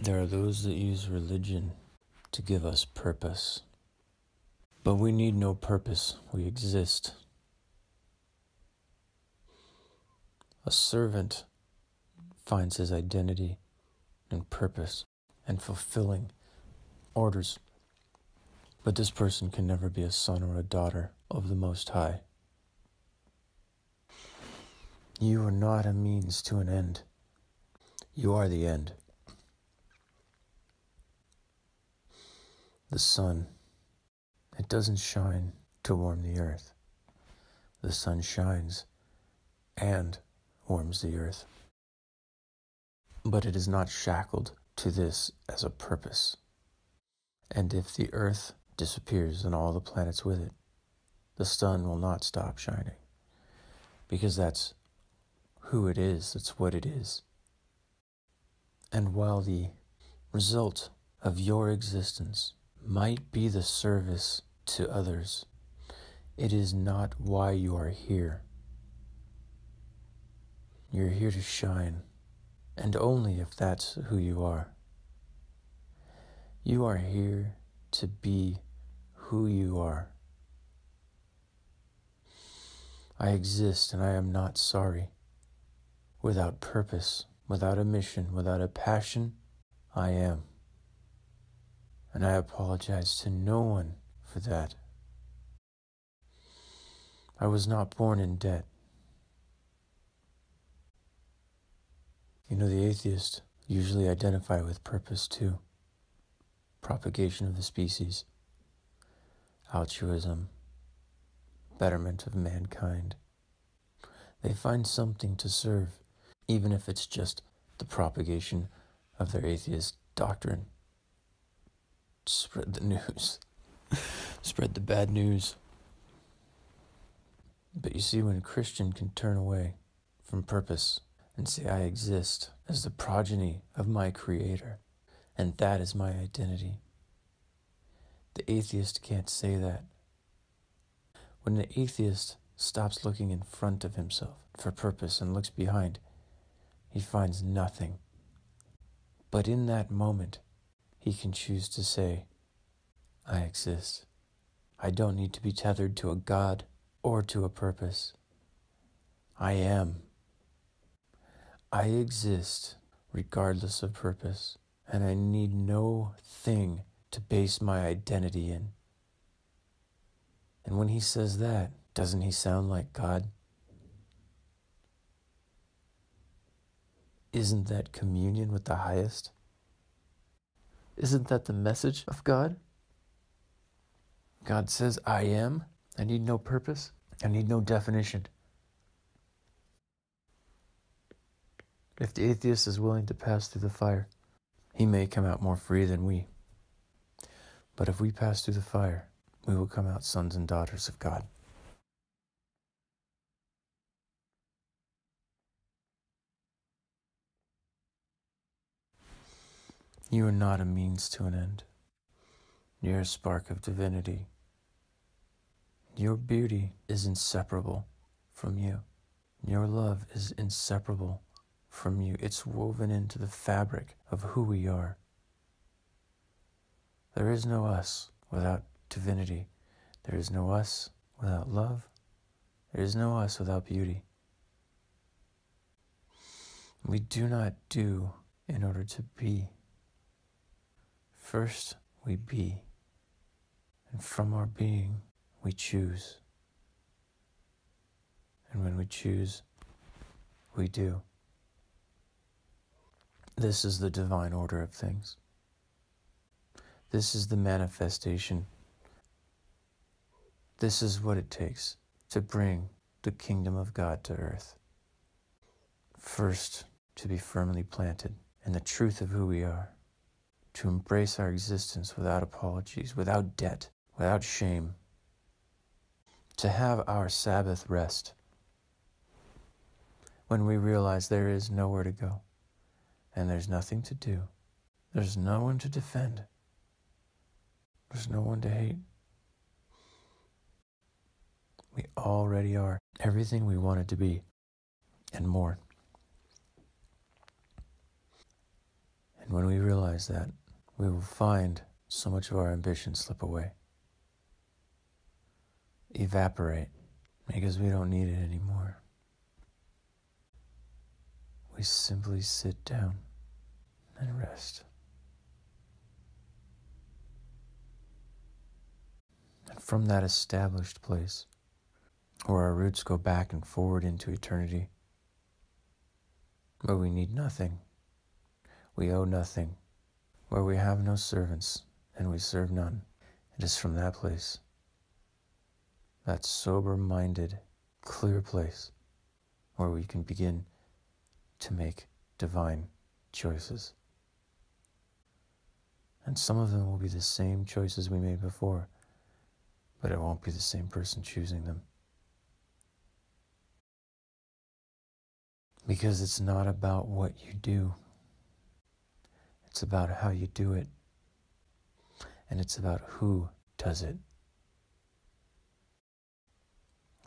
There are those that use religion to give us purpose. But we need no purpose, we exist. A servant finds his identity and purpose and fulfilling orders. But this person can never be a son or a daughter of the Most High. You are not a means to an end. You are the end. The sun, it doesn't shine to warm the earth. The sun shines and warms the earth. But it is not shackled to this as a purpose. And if the earth disappears and all the planets with it, the sun will not stop shining. Because that's who it is, that's what it is. And while the result of your existence might be the service to others, it is not why you are here. You're here to shine, and only if that's who you are. You are here to be who you are. I exist and I am not sorry. Without purpose, without a mission, without a passion, I am. And I apologize to no one for that. I was not born in debt. You know, the atheists usually identify with purpose too. Propagation of the species, altruism, betterment of mankind. They find something to serve, even if it's just the propagation of their atheist doctrine. Spread the news. Spread the bad news. But you see, when a Christian can turn away from purpose and say, I exist as the progeny of my Creator, and that is my identity. The atheist can't say that. When the atheist stops looking in front of himself for purpose and looks behind, he finds nothing. But in that moment, he can choose to say, I exist. I don't need to be tethered to a God or to a purpose. I am. I exist regardless of purpose, and I need no thing to base my identity in. And when he says that, doesn't he sound like God? Isn't that communion with the highest? Isn't that the message of God? God says, I am. I need no purpose. I need no definition. If the atheist is willing to pass through the fire, he may come out more free than we. But if we pass through the fire, we will come out sons and daughters of God. You are not a means to an end. You're a spark of divinity. Your beauty is inseparable from you. Your love is inseparable from you. It's woven into the fabric of who we are. There is no us without divinity. There is no us without love. There is no us without beauty. We do not do in order to be. First, we be. And from our being, we choose. And when we choose, we do. This is the divine order of things. This is the manifestation. This is what it takes to bring the kingdom of God to earth. First, to be firmly planted in the truth of who we are. To embrace our existence without apologies, without debt, without shame. To have our Sabbath rest when we realize there is nowhere to go and there's nothing to do. There's no one to defend. There's no one to hate. We already are everything we wanted to be and more. And And when we realize that, we will find so much of our ambition slip away, evaporate, because we don't need it anymore. We simply sit down and rest. And from that established place, where our roots go back and forward into eternity, where we need nothing, we owe nothing, where we have no servants and we serve none, it is from that place, that sober-minded, clear place, where we can begin to make divine choices. And some of them will be the same choices we made before, but it won't be the same person choosing them. Because it's not about what you do. It's about how you do it. And it's about who does it.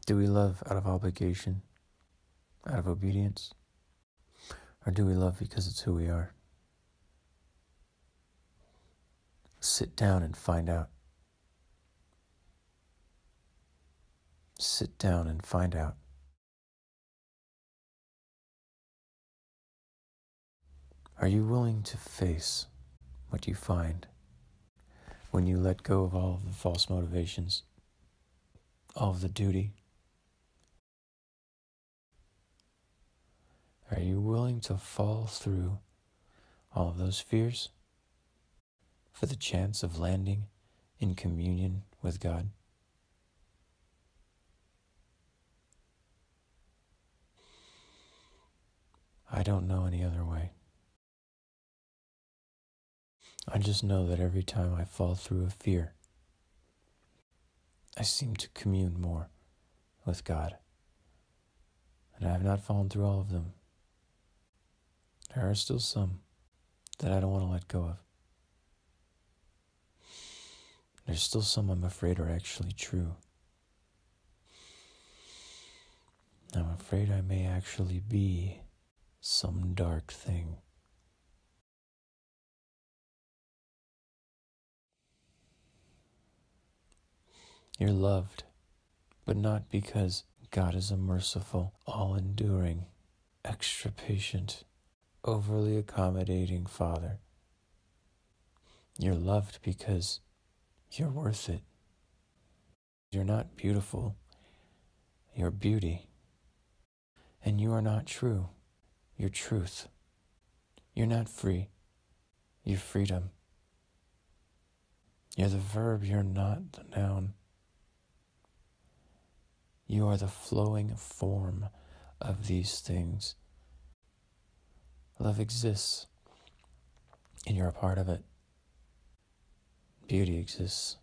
Do we love out of obligation, out of obedience? Or do we love because it's who we are? Sit down and find out. Sit down and find out. Are you willing to face what you find when you let go of all of the false motivations, all of the duty? Are you willing to fall through all of those fears for the chance of landing in communion with God? I don't know any other way. I just know that every time I fall through a fear, I seem to commune more with God. And I have not fallen through all of them. There are still some that I don't want to let go of. There's still some I'm afraid are actually true. I'm afraid I may actually be some dark thing. You're loved, but not because God is a merciful, all-enduring, extra patient, overly accommodating Father. You're loved because you're worth it. You're not beautiful. You're beauty. And you are not true. You're truth. You're not free. You're freedom. You're the verb. You're not the noun. You are the flowing form of these things. Love exists, and you're a part of it. Beauty exists,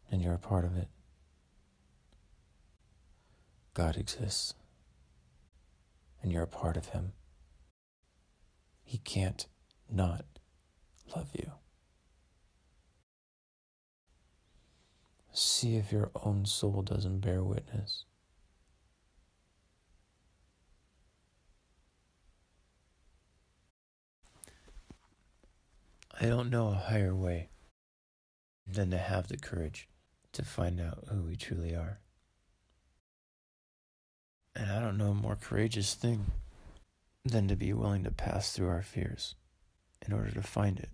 and you're a part of it. God exists, and you're a part of Him. He can't not love you. See if your own soul doesn't bear witness. I don't know a higher way than to have the courage to find out who we truly are. And I don't know a more courageous thing than to be willing to pass through our fears in order to find it.